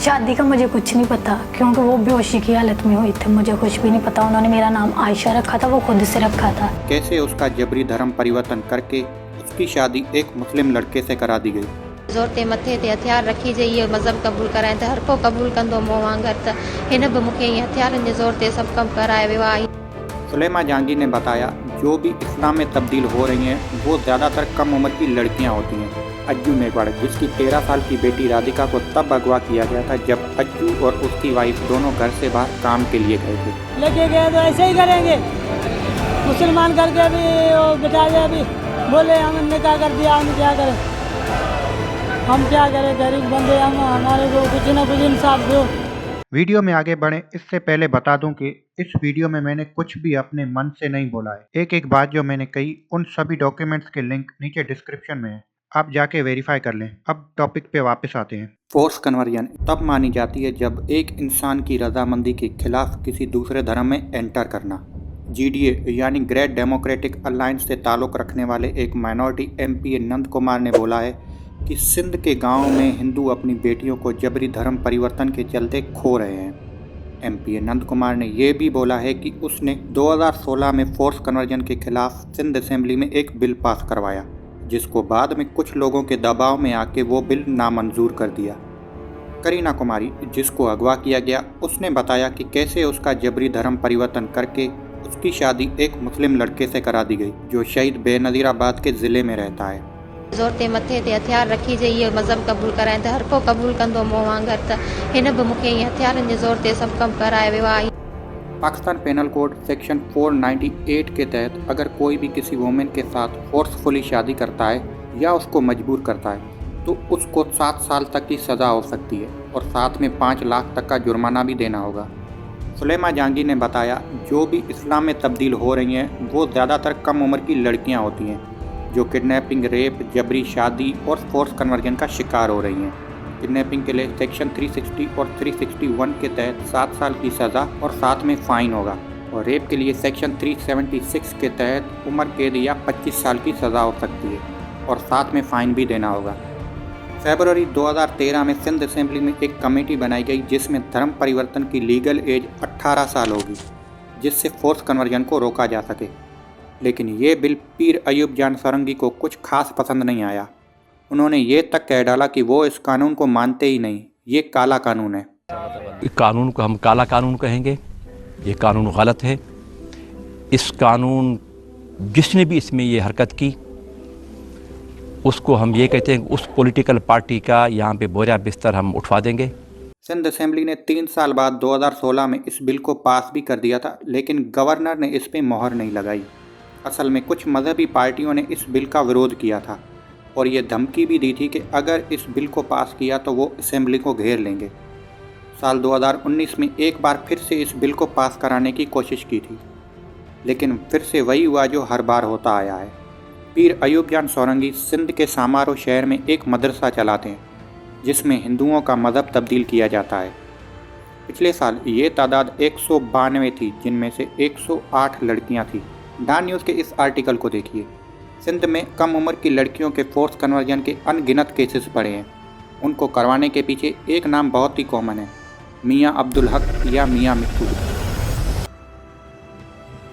शादी का मुझे कुछ नहीं पता क्योंकि वो बेहोशी की हालत में हुई थी। मुझे कुछ भी नहीं पता। उन्होंने मेरा नाम आयशा रखा था, वो खुद से रखा था। कैसे उसका जबरी धर्म परिवर्तन करके उसकी शादी एक मुस्लिम लड़के से करा दी गई। ज़ोर ते मथे ते हथियार रखी जाइए, मज़हब क़बूल कराए त हर को क़बूल कंदो मूं वांगुरु, त हिन बि मूंखे हथियारनि जे ज़ोर ते सभु कमु कराए वियो आहे। सुलेमा जहांगीर ने बताया, जो भी इस्लाम में तब्दील हो रही हैं वो ज़्यादातर कम उम्र की लड़कियां होती हैं। अज्जू मेघवाड़, जिसकी 13 साल की बेटी राधिका को तब अगवा किया गया था जब अज्जू और उसकी वाइफ दोनों घर से बाहर काम के लिए गए थे। लेके गए तो ऐसे ही करेंगे, मुसलमान करके अभी वो बिठा दे, अभी बोले हम निकाह कर दिया, हम क्या करें, हम क्या करें, गरीब बंदे हम, हमारे को कुछ न कुछ इंसाफ दो। वीडियो में आगे बढ़े इससे पहले बता दूं कि इस वीडियो में मैंने कुछ भी अपने मन से नहीं बोला है। एक एक बात जो मैंने कही उन सभी डॉक्यूमेंट्स के लिंक नीचे डिस्क्रिप्शन में है, आप जाके वेरीफाई कर लें। अब टॉपिक पे वापस आते हैं। फोर्स कन्वर्जन तब मानी जाती है जब एक इंसान की रजामंदी के खिलाफ किसी दूसरे धर्म में एंटर करना। GDA यानी ग्रेट डेमोक्रेटिक अलायंस से ताल्लुक़ रखने वाले एक माइनॉरिटी MP नंद कुमार ने बोला है कि सिंध के गांव में हिंदू अपनी बेटियों को जबरी धर्म परिवर्तन के चलते खो रहे हैं। MP नंद कुमार ने यह भी बोला है कि उसने 2016 में फोर्स कन्वर्जन के खिलाफ सिंध असेंबली में एक बिल पास करवाया, जिसको बाद में कुछ लोगों के दबाव में आके वो बिल नामंजूर कर दिया। करीना कुमारी, जिसको अगवा किया गया, उसने बताया कि कैसे उसका जबरी धर्म परिवर्तन करके उसकी शादी एक मुस्लिम लड़के से करा दी गई जो शहीद बेनज़ीराबाद के ज़िले में रहता है। ज़ोर ते मथे ते हथियार रखी जाइए, मज़हब क़बूल कराए त हर को क़बूल कंदो मूं वांगुरु, त हिन बि मूंखे हथियारनि जे ज़ोर ते सभु कमु कराए वियो आहे। पाकिस्तान पेनल कोड सेक्शन 498 के तहत अगर कोई भी किसी वुमेन के साथ फोर्सफुली शादी करता है या उसको मजबूर करता है तो उसको 7 साल तक की सज़ा हो सकती है और साथ में 5 लाख तक का जुर्माना भी देना होगा। सुलेमा जहांगीर ने बताया, जो भी इस्लाम में तब्दील हो रही हैं वो ज़्यादातर कम उम्र की लड़कियां होती हैं जो किडनैपिंग, रेप, जबरी शादी और फोर्स कन्वर्जन का शिकार हो रही हैं। किडनैपिंग के लिए सेक्शन 360 और 361 के तहत 7 साल की सज़ा और साथ में फ़ाइन होगा और रेप के लिए सेक्शन 376 के तहत उम्र कैद या 25 साल की सज़ा हो सकती है और साथ में फ़ाइन भी देना होगा। फरवरी 2013 में सिंध असेंबली में एक कमेटी बनाई गई जिसमें धर्म परिवर्तन की लीगल एज 18 साल होगी, जिससे फोर्स कन्वर्जन को रोका जा सके। लेकिन ये बिल पीर अयूब जान सोरंगी को कुछ खास पसंद नहीं आया। उन्होंने ये तक कह डाला कि वो इस कानून को मानते ही नहीं, ये काला कानून है। कानून को हम काला कानून कहेंगे, ये कानून गलत है। इस कानून जिसने भी इसमें ये हरकत की उसको हम ये कहते हैं उस पॉलिटिकल पार्टी का यहाँ पे बोरिया बिस्तर हम उठवा देंगे। सिंध असेंबली ने 3 साल बाद 2016 में इस बिल को पास भी कर दिया था, लेकिन गवर्नर ने इस पे मोहर नहीं लगाई। असल में कुछ मजहबी पार्टियों ने इस बिल का विरोध किया था और ये धमकी भी दी थी कि अगर इस बिल को पास किया तो वो असेंबली को घेर लेंगे। साल 2019 में एक बार फिर से इस बिल को पास कराने की कोशिश की थी, लेकिन फिर से वही हुआ जो हर बार होता आया है। पीर अयूब जान सोरंगी सिंध के सामारो शहर में एक मदरसा चलाते हैं जिसमें हिंदुओं का मज़हब तब्दील किया जाता है। पिछले साल ये तादाद 192 थी, जिनमें से 108 लड़कियां थीं। डॉन न्यूज़ के इस आर्टिकल को देखिए। सिंध में कम उम्र की लड़कियों के फोर्स कन्वर्जन के अनगिनत केसेस बढ़े हैं। उनको करवाने के पीछे एक नाम बहुत ही कॉमन है, मियां अब्दुल हक या मियां मिट्टू।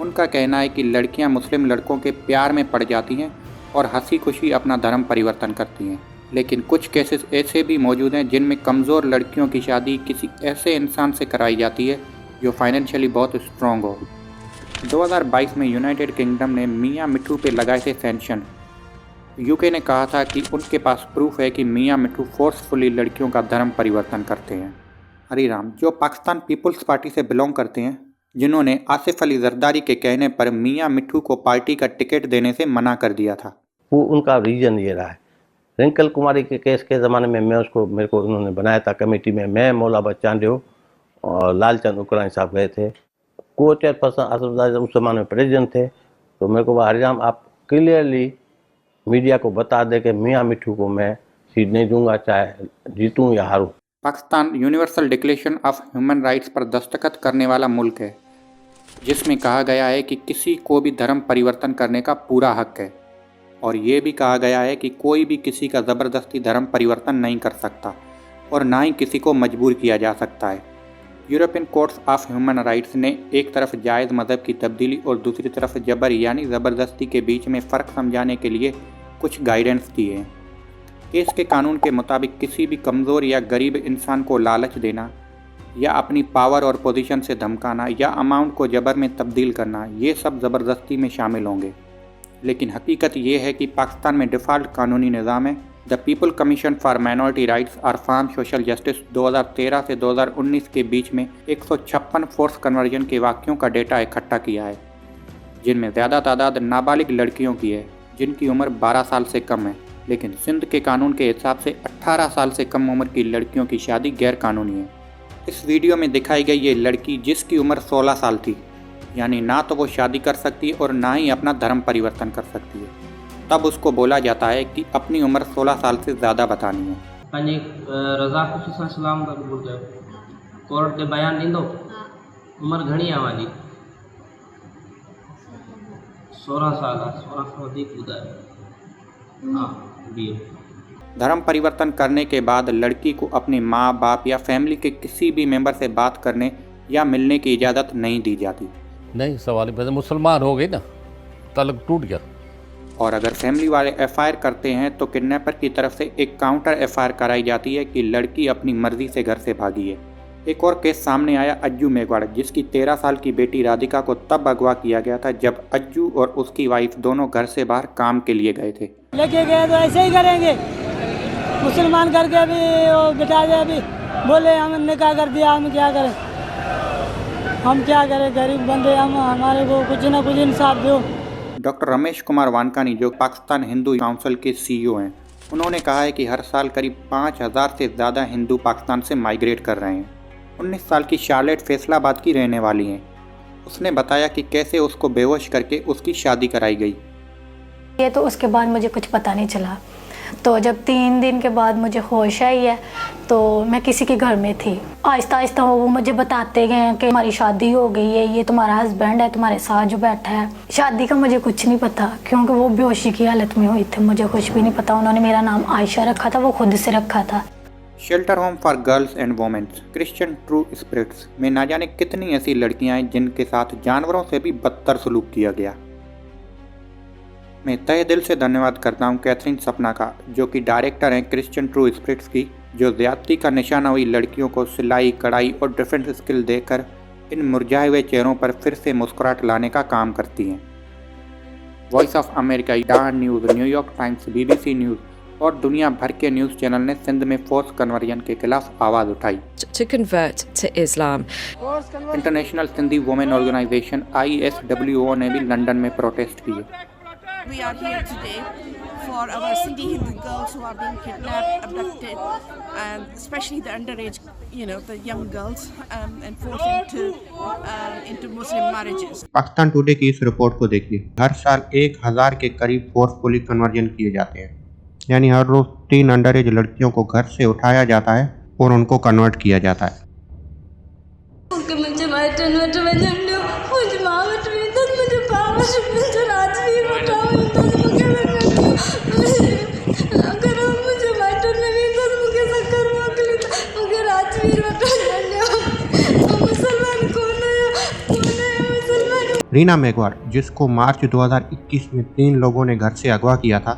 उनका कहना है कि लड़कियां मुस्लिम लड़कों के प्यार में पड़ जाती हैं और हंसी खुशी अपना धर्म परिवर्तन करती हैं। लेकिन कुछ केसेस ऐसे भी मौजूद हैं जिनमें कमज़ोर लड़कियों की शादी किसी ऐसे इंसान से कराई जाती है जो फाइनेंशियली बहुत स्ट्रॉन्ग हो। 2022 में यूनाइटेड किंगडम ने मियां मिट्टू पे लगाए थे सैंक्शन। UK ने कहा था कि उनके पास प्रूफ है कि मियां मिट्टू फोर्सफुली लड़कियों का धर्म परिवर्तन करते हैं। हरीराम, जो पाकिस्तान पीपल्स पार्टी से बिलोंग करते हैं, जिन्होंने आसिफ अली जरदारी के कहने पर मियां मिट्टू को पार्टी का टिकट देने से मना कर दिया था। वो उनका रीजन ये रहा है। रिंकल कुमारी के केस के ज़माने में मेरे को उन्होंने बनाया था कमेटी में। मैं, मौला बच्चानडेव और लालचंद उकरानी साहब गए थे। को चेयरपर्सन असफजाद उस ज़माने में प्रेसिडेंट थे। तो मेरे को हरिराम आप क्लियरली मीडिया को बता दें कि मियां मिट्टू को मैं सीट नहीं दूंगा, चाहे जीतूं या हारूं। Pakistan universal declaration of human rights पर दस्तखत करने वाला मुल्क है, जिसमें कहा गया है कि किसी को भी धर्म परिवर्तन करने का पूरा हक है और ये भी कहा गया है कि कोई भी किसी का ज़बरदस्ती धर्म परिवर्तन नहीं कर सकता और ना ही किसी को मजबूर किया जा सकता है। European courts of human rights ने एक तरफ जायज़ मज़हब की तब्दीली और दूसरी तरफ जबर यानी ज़बरदस्ती के बीच में फ़र्क समझाने के लिए कुछ गाइडेंस दिए हैं। केस के कानून के मुताबिक किसी भी कमज़ोर या गरीब इंसान को लालच देना या अपनी पावर और पोजीशन से धमकाना या अमाउंट को जबर में तब्दील करना, ये सब ज़बरदस्ती में शामिल होंगे। लेकिन हकीकत ये है कि पाकिस्तान में डिफ़ॉल्ट कानूनी निज़ाम है। The people commission for minority rights और फार्म सोशल जस्टिस 2013 से 2019 के बीच में 156 फोर्स कन्वर्जन के वाक़यों का डेटा इकट्ठा किया है, जिनमें ज़्यादा तादाद नाबालिग लड़कियों की है जिनकी उम्र 12 साल से कम है। लेकिन सिंध के कानून के हिसाब से 18 साल से कम उम्र की लड़कियों की शादी गैर कानूनी है। इस वीडियो में दिखाई गई ये लड़की जिसकी उम्र 16 साल थी, यानी ना तो वो शादी कर सकती है और ना ही अपना धर्म परिवर्तन कर सकती है, तब उसको बोला जाता है कि अपनी उम्र 16 साल से ज़्यादा बतानी है। पंहिंजी रज़ा ख़ुशी सां इस्लाम था क़बूल कयो, कोर्ट ते बयान ॾींदो। उमिरि घणी आहे मुंहिंजी? 16 साल आहे, 16 खां वधीक ॿुधायो। हाँ बीहो। धर्म परिवर्तन करने के बाद लड़की को अपने माँ बाप या फैमिली के किसी भी मेंबर से बात करने या मिलने की इजाज़त नहीं दी जाती। नहीं, सवाल ही मुसलमान हो गई ना, ताल्लुक टूट गया। और अगर फैमिली वाले एफआईआर करते हैं तो किडनैपर की तरफ से एक काउंटर एफआईआर कराई जाती है कि लड़की अपनी मर्जी से घर से भागी है। एक और केस सामने आया अज्जू मेघवाड़, जिसकी 13 साल की बेटी राधिका को तब अगवा किया गया था जब अज्जू और उसकी वाइफ दोनों घर से बाहर काम के लिए गए थे। लेके गए तो ऐसे ही करेंगे, मुसलमान करके अभी वो बिठा दे, अभी बोले हम निकाह कर दिया, हम क्या करें, हम क्या करें, गरीब बंदे हम, हमारे को कुछ ना कुछ इंसाफ दो। डॉक्टर रमेश कुमार वानकानी, जो पाकिस्तान हिंदू काउंसिल के सीईओ हैं, उन्होंने कहा है कि हर साल करीब 5000 से ज़्यादा हिंदू पाकिस्तान से माइग्रेट कर रहे हैं। 19 साल की शार्लेट फैसलाबाद की रहने वाली हैं। उसने बताया कि कैसे उसको बेहोश करके उसकी शादी कराई गई। ये तो उसके बाद मुझे कुछ पता नहीं चला। तो जब 3 दिन के बाद मुझे होश आई है तो मैं किसी के घर में थी। आहिस्ता आहिस्ता वो मुझे बताते गए कि हमारी शादी हो गई है, ये तुम्हारा हस्बैंड है तुम्हारे साथ जो बैठा है। शादी का मुझे कुछ नहीं पता क्योंकि वो बेहोशी की हालत में हुई थी, मुझे कुछ भी नहीं पता। उन्होंने मेरा नाम आयशा रखा था, वो खुद से रखा था। Shelter home for girls and womens Christian true spirits में ना जाने कितनी ऐसी लड़कियां हैं जिनके साथ जानवरों से भी बदतर सलूक किया गया। मैं तहे दिल से धन्यवाद करता हूं कैथरीन सपना का, जो कि डायरेक्टर हैं क्रिश्चियन ट्रू स्पिरिट्स की, जो ज़्यादती का निशाना हुई लड़कियों को सिलाई कढ़ाई और डिफरेंट स्किल देकर इन मुरझाए हुए चेहरों पर फिर से मुस्कुराहट लाने का काम करती हैं। Voice of America, Dawn news, New York Times, BBC news और दुनिया भर के न्यूज़ चैनल ने सिंध में फोर्स कन्वर्जन के खिलाफ आवाज़ उठाई। To convert to Islam. International Sindhi women organization ISWO ने भी लंदन में प्रोटेस्ट किए। We are here today for our Sindhi Hindu girls who are being kidnapped, abducted, and especially the underage, the young girls, and forced into Muslim marriages. Pakistan today की इस report को देखिए। हर साल 1000 के करीब फोर्सफुली कन्वर्जन किए जाते हैं, यानी हर रोज 3 अंडर एज लड़कियों को घर से उठाया जाता है और उनको कन्वर्ट किया जाता है। रीना मेघवाड़, जिसको मार्च 2021 में 3 लोगों ने घर से अगवा किया था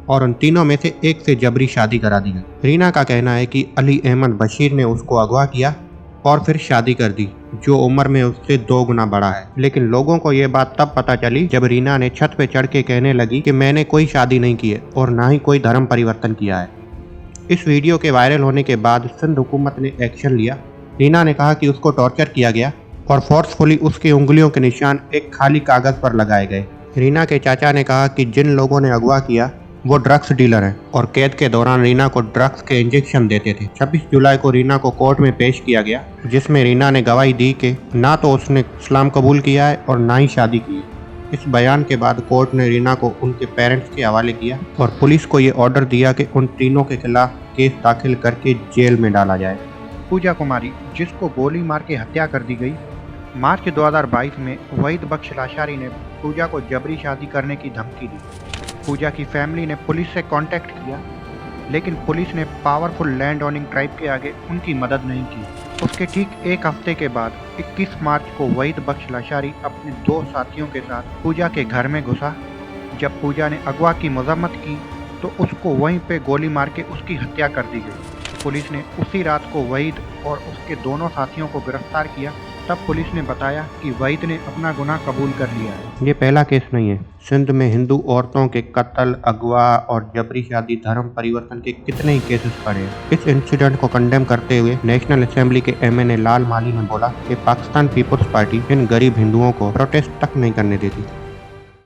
और उन तीनों में से एक से जबरी शादी करा दी गई। रीना का कहना है कि अली अहमद बशीर ने उसको अगवा किया और फिर शादी कर दी, जो उम्र में उससे 2 गुना बड़ा है। लेकिन लोगों को ये बात तब पता चली जब रीना ने छत पे चढ़ के कहने लगी कि मैंने कोई शादी नहीं की है और ना ही कोई धर्म परिवर्तन किया है। इस वीडियो के वायरल होने के बाद सिंध हुकूमत ने एक्शन लिया। रीना ने कहा कि उसको टॉर्चर किया गया और फोर्सफुली उसकी उंगलियों के निशान एक खाली कागज पर लगाए गए। रीना के चाचा ने कहा कि जिन लोगों ने अगवा किया वो ड्रग्स डीलर हैं और कैद के दौरान रीना को ड्रग्स के इंजेक्शन देते थे। 26 जुलाई को रीना को कोर्ट में पेश किया गया, जिसमें रीना ने गवाही दी कि ना तो उसने इस्लाम कबूल किया है और ना ही शादी की है। इस बयान के बाद कोर्ट ने रीना को उनके पेरेंट्स के हवाले किया और पुलिस को ये ऑर्डर दिया कि उन तीनों के खिलाफ केस दाखिल करके जेल में डाला जाए। पूजा कुमारी, जिसको गोली मार के हत्या कर दी गई, मार्च 2022 में वहीद बख्श लाशारी ने पूजा को जबरी शादी करने की धमकी दी। पूजा की फैमिली ने पुलिस से कांटेक्ट किया लेकिन पुलिस ने पावरफुल लैंड ओनिंग ट्राइब के आगे उनकी मदद नहीं की। उसके ठीक एक हफ्ते के बाद 21 मार्च को वहीद बख्श लाशारी अपने 2 साथियों के साथ पूजा के घर में घुसा। जब पूजा ने अगवा की मजम्मत की तो उसको वहीं पे गोली मार के उसकी हत्या कर दी गई। पुलिस ने उसी रात को वहीद और उसके दोनों साथियों को गिरफ्तार किया। तब पुलिस ने बताया कि वहीद ने अपना गुनाह कबूल कर लिया है। ये पहला केस नहीं है। सिंध में हिंदू औरतों के कत्ल, अगवा और जबरी शादी, धर्म परिवर्तन के कितने ही केसेस पड़े हैं। इस इंसिडेंट को कंडेम करते हुए नेशनल असेंबली के MNA लाल माली ने बोला कि पाकिस्तान पीपुल्स पार्टी इन गरीब हिंदुओं को प्रोटेस्ट तक नहीं करने देती।